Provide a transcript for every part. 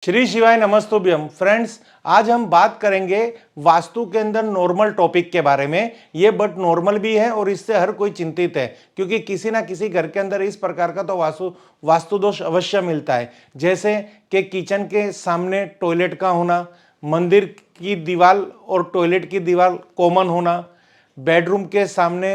श्री शिवाय नमस्तुभ्यम फ्रेंड्स। आज हम बात करेंगे वास्तु के अंदर नॉर्मल टॉपिक के बारे में। ये बट नॉर्मल भी है और इससे हर कोई चिंतित है, क्योंकि किसी ना किसी घर के अंदर इस प्रकार का तो वास्तु दोष अवश्य मिलता है। जैसे कि किचन के सामने टॉयलेट का होना, मंदिर की दीवार और टॉयलेट की दीवार कॉमन होना, बेडरूम के सामने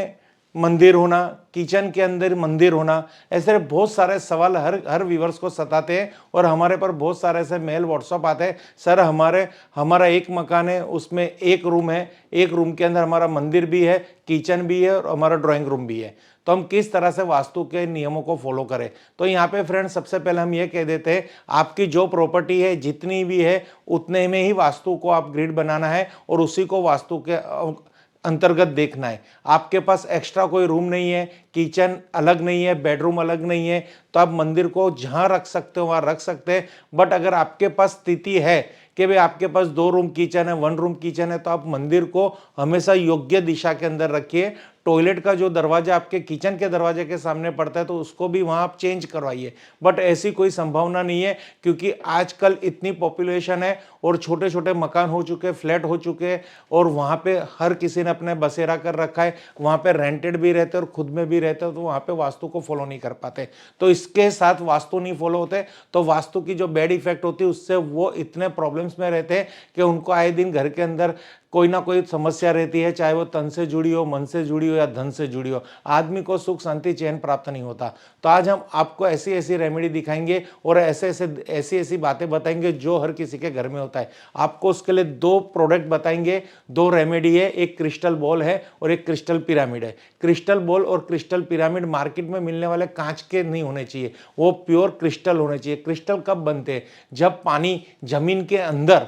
मंदिर होना, किचन के अंदर मंदिर होना। ऐसे बहुत सारे सवाल हर व्यूवर्स को सताते हैं और हमारे पर बहुत सारे ऐसे मेल व्हाट्सअप आते हैं, सर हमारा एक मकान है, उसमें एक रूम है, एक रूम के अंदर हमारा मंदिर भी है, किचन भी है और हमारा ड्राइंग रूम भी है, तो हम किस तरह से वास्तु के नियमों को फॉलो करें। तो यहाँ पे फ्रेंड्स सबसे पहले हम ये कह देते हैं, आपकी जो प्रॉपर्टी है जितनी भी है उतने में ही वास्तु को आप ग्रिड बनाना है और उसी को वास्तु के अंतर्गत देखना है। आपके पास एक्स्ट्रा कोई रूम नहीं है, किचन अलग नहीं है, बेडरूम अलग नहीं है, तो आप मंदिर को जहां रख सकते हो वहां रख सकते हैं। बट अगर आपके पास स्थिति है कि भाई आपके पास 2 रूम किचन है, 1 रूम किचन है, तो आप मंदिर को हमेशा योग्य दिशा के अंदर रखिए। टॉयलेट का जो दरवाजा आपके किचन के दरवाजे के सामने पड़ता है तो उसको भी वहां आप चेंज करवाइए। बट ऐसी कोई संभावना नहीं है, क्योंकि आजकल इतनी पॉपुलेशन है और छोटे छोटे मकान हो चुके, फ्लैट हो चुके, और वहां पे हर किसी ने अपने बसेरा कर रखा है, वहां पे रेंटेड भी रहते और खुद में भी रहते, तो वहां पे वास्तु को फॉलो नहीं कर पाते। तो इसके साथ वास्तु नहीं फॉलो होते तो वास्तु की जो बैड इफेक्ट होती है उससे वो इतने प्रॉब्लम्स में रहते हैं कि उनको आए दिन घर के अंदर कोई ना कोई समस्या रहती है, चाहे वो तन से जुड़ी हो, मन से जुड़ी हो या धन से जुड़ी हो। आदमी को सुख शांति चैन प्राप्त नहीं होता। तो आज हम आपको ऐसी ऐसी रेमेडी दिखाएंगे और ऐसी बातें बताएंगे जो हर किसी के घर में होता है। आपको उसके लिए 2 प्रोडक्ट बताएंगे, 2 रेमेडी है, एक क्रिस्टल बॉल है और एक क्रिस्टल पिरामिड है। क्रिस्टल बॉल और क्रिस्टल पिरामिड मार्केट में मिलने वाले कांच के नहीं होने चाहिए, वो प्योर क्रिस्टल होने चाहिए। क्रिस्टल कब बनते हैं? जब पानी जमीन के अंदर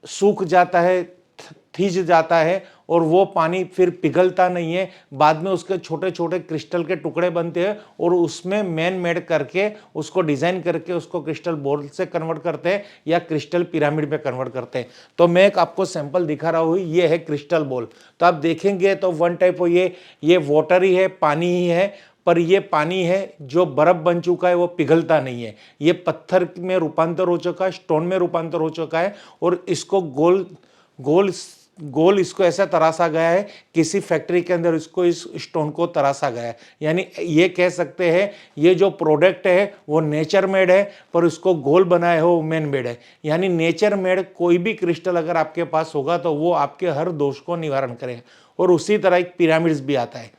सूख जाता है, थिज जाता है और वो पानी फिर पिघलता नहीं है, बाद में उसके छोटे छोटे क्रिस्टल के टुकड़े बनते हैं और उसमें मैन मेड करके उसको डिजाइन करके उसको क्रिस्टल बॉल से कन्वर्ट करते हैं या क्रिस्टल पिरामिड में कन्वर्ट करते हैं। तो मैं एक आपको सैंपल दिखा रहा हूँ, ये है क्रिस्टल बॉल। तो आप देखेंगे तो वन टाइप हो, ये वाटर ही है, पानी ही है, पर ये पानी है जो बर्फ बन चुका है, वो पिघलता नहीं है। ये पत्थर में रूपांतर हो चुका है, स्टोन में रूपांतर हो चुका है और इसको गोल गोल गोल इसको ऐसा तरासा गया है, किसी फैक्ट्री के अंदर इसको इस स्टोन को तरासा गया है। यानी ये कह सकते हैं ये जो प्रोडक्ट है वो नेचर मेड है, पर उसको गोल बनाया है वो मैन मेड है। यानी नेचर मेड कोई भी क्रिस्टल अगर आपके पास होगा तो वो आपके हर दोष को निवारण करेगा। और उसी तरह एक पिरामिड्स भी आता है।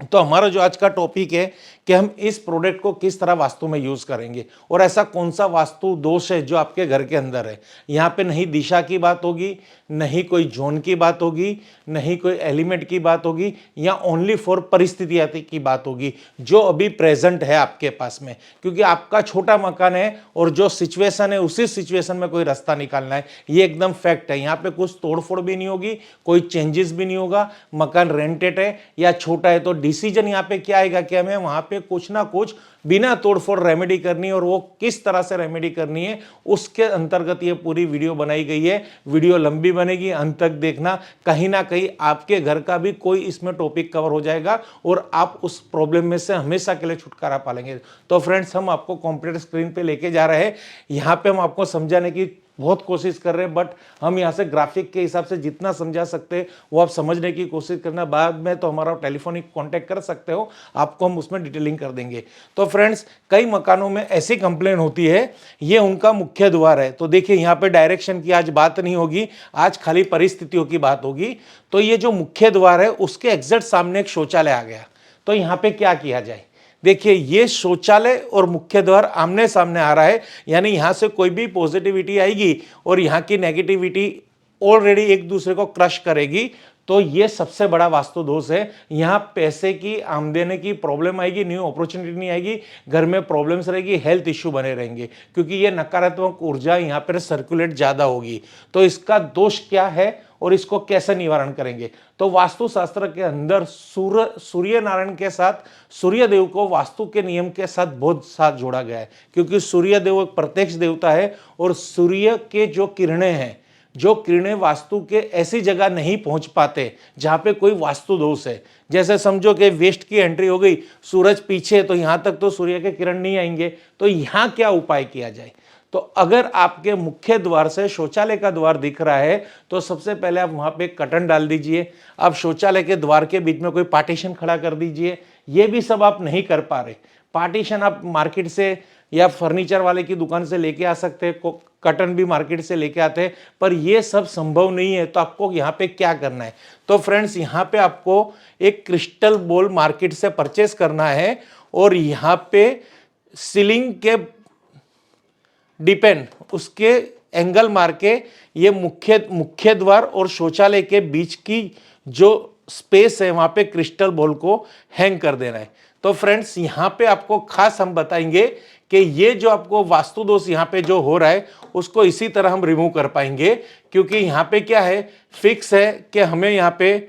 तो हमारा जो आज का टॉपिक है कि हम इस प्रोडक्ट को किस तरह वास्तु में यूज करेंगे और ऐसा कौन सा वास्तु दोष है जो आपके घर के अंदर है। यहाँ पे नहीं दिशा की बात होगी, नहीं कोई जोन की बात होगी, नहीं कोई एलिमेंट की बात होगी, या ओनली फॉर परिस्थितियां की बात होगी जो अभी प्रेजेंट है आपके पास में। क्योंकि आपका छोटा मकान है और जो सिचुएशन है उसी सिचुएशन में कोई रास्ता निकालना है, ये एकदम फैक्ट है। यहाँ पे कुछ तोड़फोड़ भी नहीं होगी, कोई चेंजेस भी नहीं होगा। मकान रेंटेड है या छोटा है तो डिसीजन यहाँ पे क्या आएगा कि हमें वहां पे कुछ ना कुछ बिना तोड़फोड़ रेमेडी करनी है, और वो किस तरह से रेमेडी करनी है उसके अंतर्गत ये पूरी वीडियो बनाई गई है। वीडियो लंबी बनेगी, अंत तक देखना, कहीं ना कहीं आपके घर का भी कोई इसमें टॉपिक कवर हो जाएगा और आप उस प्रॉब्लम में से हमेशा के लिए छुटकारा पालेंगे। तो फ्रेंड्स, हम आपको कंप्यूटर स्क्रीन पे लेके जा रहे हैं। यहाँ पे हम आपको समझाने की बहुत कोशिश कर रहे हैं, बट हम यहाँ से ग्राफिक के हिसाब से जितना समझा सकते हैं वो आप समझने की कोशिश करना। बाद में तो हमारा टेलीफोनिक कांटेक्ट कर सकते हो, आपको हम उसमें डिटेलिंग कर देंगे। तो फ्रेंड्स, कई मकानों में ऐसी कंप्लेन होती है, ये उनका मुख्य द्वार है। तो देखिए यहाँ पे डायरेक्शन की आज बात नहीं होगी, आज खाली परिस्थितियों की बात होगी। तो ये जो मुख्य द्वार है उसके एग्जैक्ट सामने एक शौचालय आ गया। तो यहाँ पे क्या किया जाए? देखिए, ये शौचालय और मुख्य द्वार आमने सामने आ रहा है, यानी यहां से कोई भी पॉजिटिविटी आएगी और यहां की नेगेटिविटी ऑलरेडी एक दूसरे को क्रश करेगी। तो ये सबसे बड़ा वास्तु दोष है। यहां पैसे की आमदनी की प्रॉब्लम आएगी, न्यू अपॉर्चुनिटी नहीं आएगी, घर में प्रॉब्लम्स रहेगी, हेल्थ इश्यू बने रहेंगे, क्योंकि ये नकारात्मक ऊर्जा यहां पर सर्कुलेट ज्यादा होगी। तो इसका दोष क्या है और इसको कैसे निवारण करेंगे? तो वास्तुशास्त्र के अंदर सूर्य नारायण के साथ सूर्य देव को वास्तु के नियम के साथ बहुत साथ जोड़ा गया है, क्योंकि सूर्य देव एक प्रत्यक्ष देवता है और सूर्य के जो किरणें हैं, जो किरणें वास्तु के ऐसी जगह नहीं पहुंच पाते जहां पे कोई वास्तु दोष है। जैसे समझो कि वेस्ट की एंट्री हो गई, सूरज पीछे, तो यहां तक तो सूर्य के किरण नहीं आएंगे। तो यहां क्या उपाय किया जाए? तो अगर आपके मुख्य द्वार से शौचालय का द्वार दिख रहा है तो सबसे पहले आप वहां पे कर्टन डाल दीजिए। आप शौचालय के द्वार के बीच में कोई पार्टीशन खड़ा कर दीजिए। ये भी सब आप नहीं कर पा रहे, पार्टीशन आप मार्केट से या फर्नीचर वाले की दुकान से लेके आ सकते हैं, कर्टन भी मार्केट से लेके आते हैं, पर ये सब संभव नहीं है। तो आपको यहाँ पे क्या करना है, तो फ्रेंड्स यहाँ पे आपको एक क्रिस्टल बॉल मार्केट से परचेस करना है और यहाँ पे सीलिंग के डिपेंड उसके एंगल मार के ये मुख्य द्वार और शौचालय के बीच की जो स्पेस है वहां पे क्रिस्टल बॉल को हैंग कर देना है। तो फ्रेंड्स यहाँ पे आपको खास हम बताएंगे कि ये जो आपको वास्तु दोष यहाँ पे जो हो रहा है उसको इसी तरह हम रिमूव कर पाएंगे, क्योंकि यहाँ पे क्या है, फिक्स है कि हमें यहाँ पे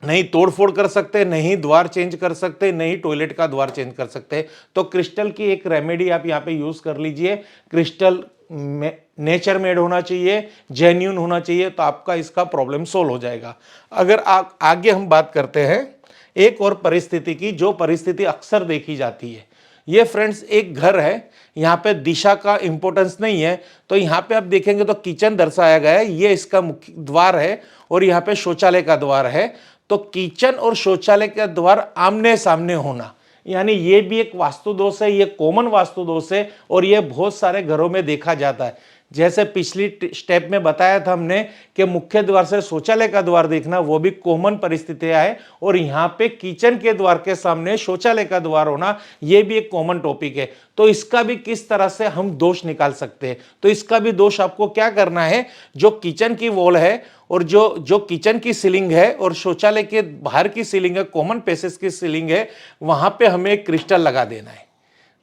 नहीं तोड़फोड़ कर सकते, नहीं द्वार चेंज कर सकते, नहीं टॉयलेट का द्वार चेंज कर सकते। तो क्रिस्टल की एक रेमेडी आप यहाँ पे यूज कर लीजिए। क्रिस्टल नेचर मेड होना चाहिए, जेन्यून होना चाहिए, तो आपका इसका प्रॉब्लम सोल्व हो जाएगा। अगर आगे हम बात करते हैं एक और परिस्थिति की, जो परिस्थिति अक्सर देखी जाती है। ये फ्रेंड्स एक घर है, यहाँ पे दिशा का इंपॉर्टेंस नहीं है, तो यहाँ पे आप देखेंगे तो किचन दर्शाया गया है, ये इसका मुख्य द्वार है और यहाँ पे शौचालय का द्वार है। तो किचन और शौचालय का द्वार आमने सामने होना, यानी ये भी एक वास्तु दोष है, ये कॉमन वास्तु दोष है और ये बहुत सारे घरों में देखा जाता है। जैसे पिछली स्टेप में बताया था हमने कि मुख्य द्वार से शौचालय का द्वार देखना वो भी कॉमन परिस्थितियां है, और यहाँ पे किचन के द्वार के सामने शौचालय का द्वार होना ये भी एक कॉमन टॉपिक है। तो इसका भी किस तरह से हम दोष निकाल सकते हैं, तो इसका भी दोष आपको क्या करना है, जो किचन की वॉल है और जो किचन की सीलिंग है और शौचालय के बाहर की सीलिंग है, कॉमन पैसेज की सीलिंग है, वहां पे हमें एक क्रिस्टल लगा देना है।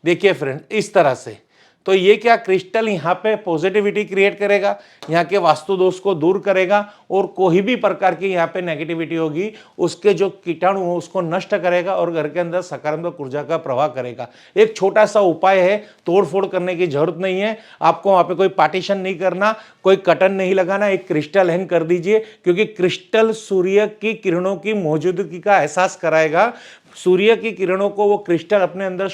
देखिए फ्रेंड इस तरह से, तो ये क्या क्रिस्टल यहाँ पे पॉजिटिविटी क्रिएट करेगा, यहाँ के वास्तु दोष को दूर करेगा और कोई भी प्रकार की यहाँ पे नेगेटिविटी होगी उसके जो कीटाणु हो उसको नष्ट करेगा और घर के अंदर सकारात्मक ऊर्जा का प्रवाह करेगा। एक छोटा सा उपाय है, तोड़फोड़ करने की जरूरत नहीं है, आपको वहाँ पे कोई पार्टीशन नहीं करना, कोई कर्टन नहीं लगाना, एक क्रिस्टल हैंग कर दीजिए, क्योंकि क्रिस्टल सूर्य की किरणों की मौजूदगी का एहसास कराएगा। सूर्य की किरणों को वो क्रिस्टल अपने अंदर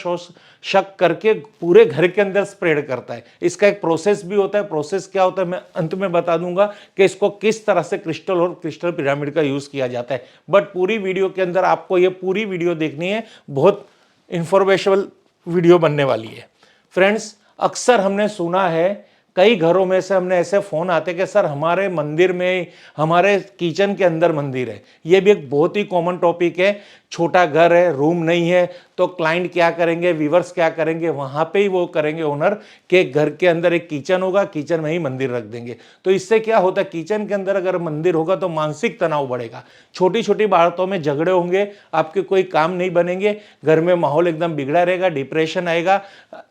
शक करके पूरे घर के अंदर स्प्रेड करता है। इसका एक प्रोसेस भी होता है, प्रोसेस क्या होता है मैं अंत में बता दूंगा कि इसको किस तरह से क्रिस्टल और क्रिस्टल पिरामिड का यूज किया जाता है। बट पूरी वीडियो के अंदर आपको ये पूरी वीडियो देखनी है, बहुत इंफॉर्मेशनल वीडियो बनने वाली है। फ्रेंड्स अक्सर हमने सुना है, कई घरों में से हमने ऐसे फोन आते कि सर हमारे मंदिर में, हमारे किचन के अंदर मंदिर है। ये भी एक बहुत ही कॉमन टॉपिक है। छोटा घर है, रूम नहीं है, तो क्लाइंट क्या करेंगे, व्यूवर्स क्या करेंगे, वहां पे ही वो करेंगे ओनर के घर के अंदर एक किचन होगा, किचन में ही मंदिर रख देंगे। तो इससे क्या होता है, किचन के अंदर अगर मंदिर होगा तो मानसिक तनाव बढ़ेगा, छोटी छोटी बातों में झगड़े होंगे, आपके कोई काम नहीं बनेंगे, घर में माहौल एकदम बिगड़ा रहेगा, डिप्रेशन आएगा,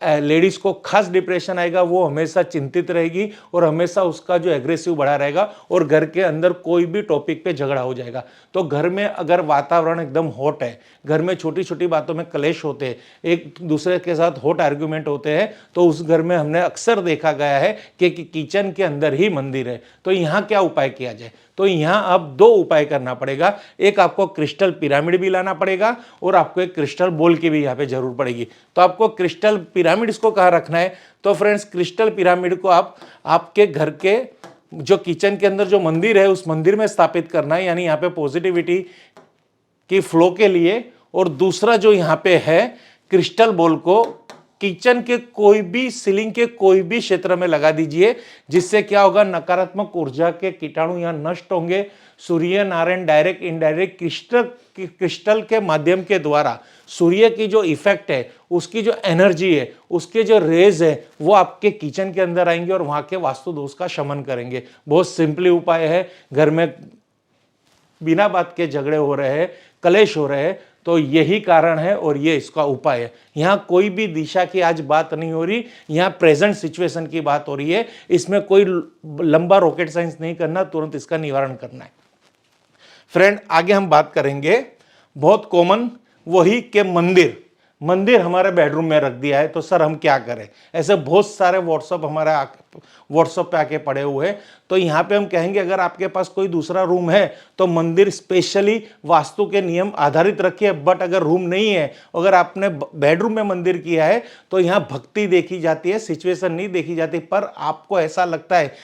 लेडीज को खास डिप्रेशन आएगा, वो हमेशा चिंतित रहेगी और हमेशा उसका जो एग्रेसिव बढ़ा रहेगा और घर के अंदर कोई भी टॉपिक पे झगड़ा हो जाएगा। तो घर में अगर वातावरण एकदम हॉट है, घर में छोटी छोटी बातों में क्लेश होते हैं, एक दूसरे के साथ हॉट आर्ग्यूमेंट होते हैं, तो उस घर में हमने अक्सर देखा गया है कि किचन के अंदर ही मंदिर है। तो यहाँ क्या उपाय किया जाए, तो यहाँ आप दो उपाय करना पड़ेगा। एक आपको क्रिस्टल पिरामिड भी लाना पड़ेगा और आपको एक क्रिस्टल बॉल की भी यहाँ पे जरूर पड़ेगी। तो आपको क्रिस्टल पिरामिड को कहाँ रखना है, तो फ्रेंड्स क्रिस्टल पिरामिड को आप आपके घर के जो किचन के अंदर जो मंदिर है उस मंदिर में स्थापित करना है, यानी यहाँ पे पॉजिटिविटी की फ्लो के लिए। और दूसरा जो यहाँ पे है क्रिस्टल बॉल को किचन के कोई भी सीलिंग के कोई भी क्षेत्र में लगा दीजिए, जिससे क्या होगा, नकारात्मक ऊर्जा के कीटाणु यहाँ नष्ट होंगे। Surya Narayan direct indirect crystal के माध्यम के द्वारा सूर्य की जो इफेक्ट है, उसकी जो एनर्जी है, उसके जो रेज है, वो आपके किचन के अंदर आएंगे और वहां के वास्तु दोष का शमन करेंगे। बहुत सिंपली उपाय है, घर में बिना बात के झगड़े हो रहे हैं, कलेश हो रहे हैं, तो यही कारण है और ये इसका उपाय है। यहाँ कोई भी दिशा की आज बात नहीं हो रही, यहाँ प्रेजेंट सिचुएशन की बात हो रही है। इसमें कोई लंबा रॉकेट साइंस नहीं करना, तुरंत इसका निवारण करना है। फ्रेंड आगे हम बात करेंगे बहुत कॉमन वही के मंदिर, मंदिर हमारे बेडरूम में रख दिया है, तो सर हम क्या करें। ऐसे बहुत सारे व्हाट्सएप पे आके पड़े हुए हैं। तो यहाँ पे हम कहेंगे अगर आपके पास कोई दूसरा रूम है तो मंदिर स्पेशली वास्तु के नियम आधारित रखिए। बट अगर रूम नहीं है, अगर आपने बेडरूम में मंदिर किया है तो यहाँ भक्ति देखी जाती है, सिचुएशन नहीं देखी जाती। पर आपको ऐसा लगता है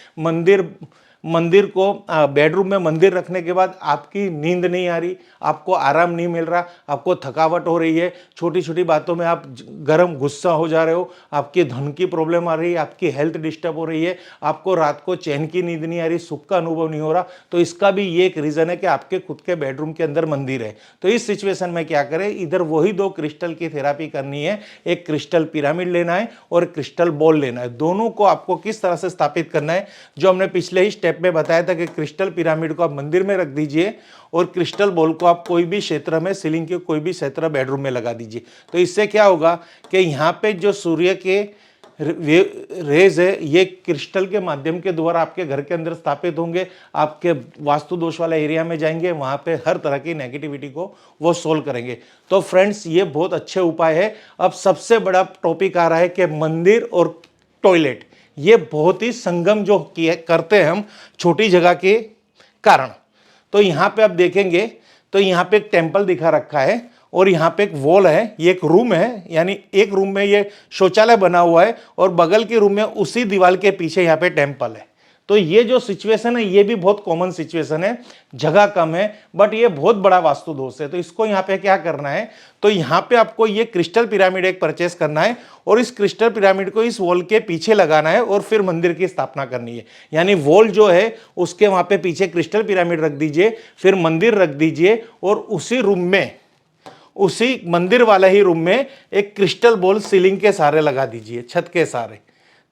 मंदिर को बेडरूम में मंदिर रखने के बाद आपकी नींद नहीं आ रही, आपको आराम नहीं मिल रहा, आपको थकावट हो रही है, छोटी छोटी बातों में आप गरम गुस्सा हो जा रहे हो, आपकी धन की प्रॉब्लम आ रही है, आपकी हेल्थ डिस्टर्ब हो रही है, आपको रात को चैन की नींद नहीं आ रही, सुख का अनुभव नहीं हो रहा, तो इसका भी ये एक रीजन है कि आपके खुद के बेडरूम के अंदर मंदिर है। तो इस सिचुएशन में क्या करें, इधर वही 2 क्रिस्टल की थेरापी करनी है। एक क्रिस्टल पिरामिड लेना है और क्रिस्टल बॉल लेना है। दोनों को आपको किस तरह से स्थापित करना है, जो हमने पिछले ही स्टेप में बताया था कि क्रिस्टल पिरामिड को आप मंदिर में रख दीजिए और क्रिस्टल बॉल को आप कोई भी क्षेत्र में, सीलिंग के कोई भी क्षेत्र बेडरूम में लगा दीजिए। तो इससे क्या होगा कि यहाँ पे जो सूर्य के रेज है ये क्रिस्टल के माध्यम के द्वारा आपके घर के अंदर स्थापित होंगे, आपके वास्तु दोष वाला एरिया में जाएंगे, वहां पे हर तरह की नेगेटिविटी को वो सोल्व करेंगे। तो फ्रेंड्स ये बहुत अच्छे उपाय है। अब सबसे बड़ा टॉपिक आ रहा है कि मंदिर और टॉयलेट, ये बहुत ही संगम जो करते हैं हम छोटी जगह के कारण। तो यहाँ पे आप देखेंगे तो यहाँ पे एक टेम्पल दिखा रखा है और यहाँ पे एक वॉल है, ये एक रूम है, यानी एक रूम में ये शौचालय बना हुआ है और बगल के रूम में उसी दीवार के पीछे यहाँ पे टेम्पल है। तो ये जो सिचुएशन है ये भी बहुत कॉमन सिचुएशन है, जगह कम है बट ये बहुत बड़ा वास्तु दोष है। तो इसको यहाँ पे क्या करना है, तो यहाँ पे आपको ये क्रिस्टल पिरामिड एक परचेस करना है और इस क्रिस्टल पिरामिड को इस वॉल के पीछे लगाना है और फिर मंदिर की स्थापना करनी है। यानी वॉल जो है उसके वहां पे पीछे क्रिस्टल पिरामिड रख दीजिए, फिर मंदिर रख दीजिए और उसी रूम में, उसी मंदिर वाला ही रूम में एक क्रिस्टल बॉल सीलिंग के सहारे लगा दीजिए, छत के सहारे।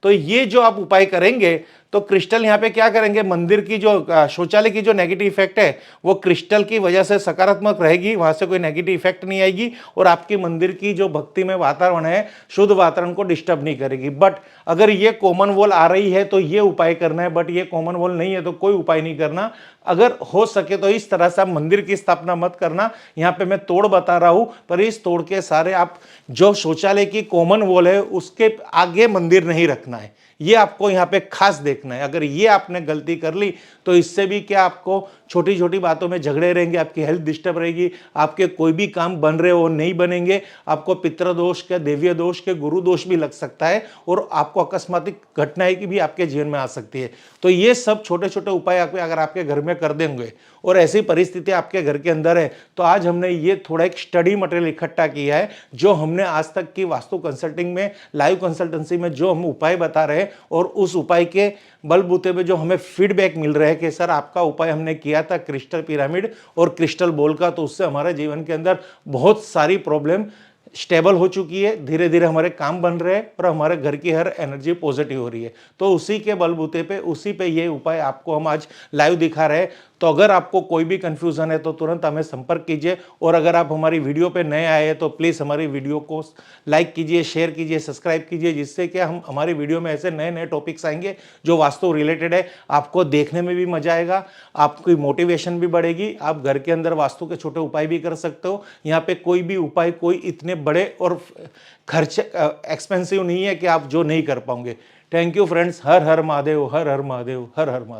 तो ये जो आप उपाय करेंगे तो क्रिस्टल यहाँ पे क्या करेंगे, मंदिर की जो शौचालय की जो नेगेटिव इफेक्ट है वो क्रिस्टल की वजह से सकारात्मक रहेगी, वहां से कोई नेगेटिव इफेक्ट नहीं आएगी और आपकी मंदिर की जो भक्ति में वातावरण है, शुद्ध वातावरण को डिस्टर्ब नहीं करेगी। बट अगर ये कॉमन वॉल आ रही है तो ये उपाय करना है, बट ये कॉमन वॉल नहीं है तो कोई उपाय नहीं करना। अगर हो सके तो इस तरह से आप मंदिर की स्थापना मत करना। यहाँ पे मैं तोड़ बता रहा हूं, पर इस तोड़ के सारे आप जो शौचालय की कॉमन वॉल है उसके आगे मंदिर नहीं रखना है, ये आपको यहाँ पे खास देखना है। अगर ये आपने गलती कर ली तो इससे भी क्या आपको छोटी छोटी बातों में झगड़े रहेंगे, आपकी हेल्थ डिस्टर्ब रहेगी, आपके कोई भी काम बन रहे हो नहीं बनेंगे, आपको पितृ दोष के, देवीय दोष के, गुरु दोष भी लग सकता है और आपको अकस्मात घटनाएं की भी आपके जीवन में आ सकती है। तो ये सब छोटे छोटे उपाय अगर आपके घर में कर देंगे और ऐसी परिस्थिति आपके घर के अंदर है तो आज हमने ये थोड़ा एक स्टडी मटेरियल इकट्ठा किया है, जो हमने आज तक की वास्तु कंसल्टिंग में, लाइव कंसल्टेंसी में जो हम उपाय बता रहे हैं और उस उपाय के बलबूते पे जो हमें फीडबैक मिल रहा है कि सर आपका उपाय हमने किया था क्रिस्टल पिरामिड और क्रिस्टल बॉल का, तो उससे हमारे जीवन के अंदर बहुत सारी प्रॉब्लम स्टेबल हो चुकी है, धीरे धीरे हमारे काम बन रहे हैं और हमारे घर की हर एनर्जी पॉजिटिव हो रही है। तो उसी के बलबूते पे, उसी पे ये उपाय आपको हम आज लाइव दिखा रहे हैं। तो अगर आपको कोई भी कंफ्यूजन है तो तुरंत हमें संपर्क कीजिए और अगर आप हमारी वीडियो पे नए आए हैं तो प्लीज़ हमारी वीडियो को लाइक कीजिए, शेयर कीजिए, सब्सक्राइब कीजिए, जिससे कि हम हमारी वीडियो में ऐसे नए नए टॉपिक्स आएंगे जो वास्तु रिलेटेड है। आपको देखने में भी मजा आएगा, आपकी मोटिवेशन भी बढ़ेगी, आप घर के अंदर वास्तु के छोटे उपाय भी कर सकते हो। यहाँ पे कोई भी उपाय कोई इतने बड़े और खर्च एक्सपेंसिव नहीं है कि आप जो नहीं कर पाओगे। Thank you friends. Her her Mahadev, her her Mahadev, her her Mahadev.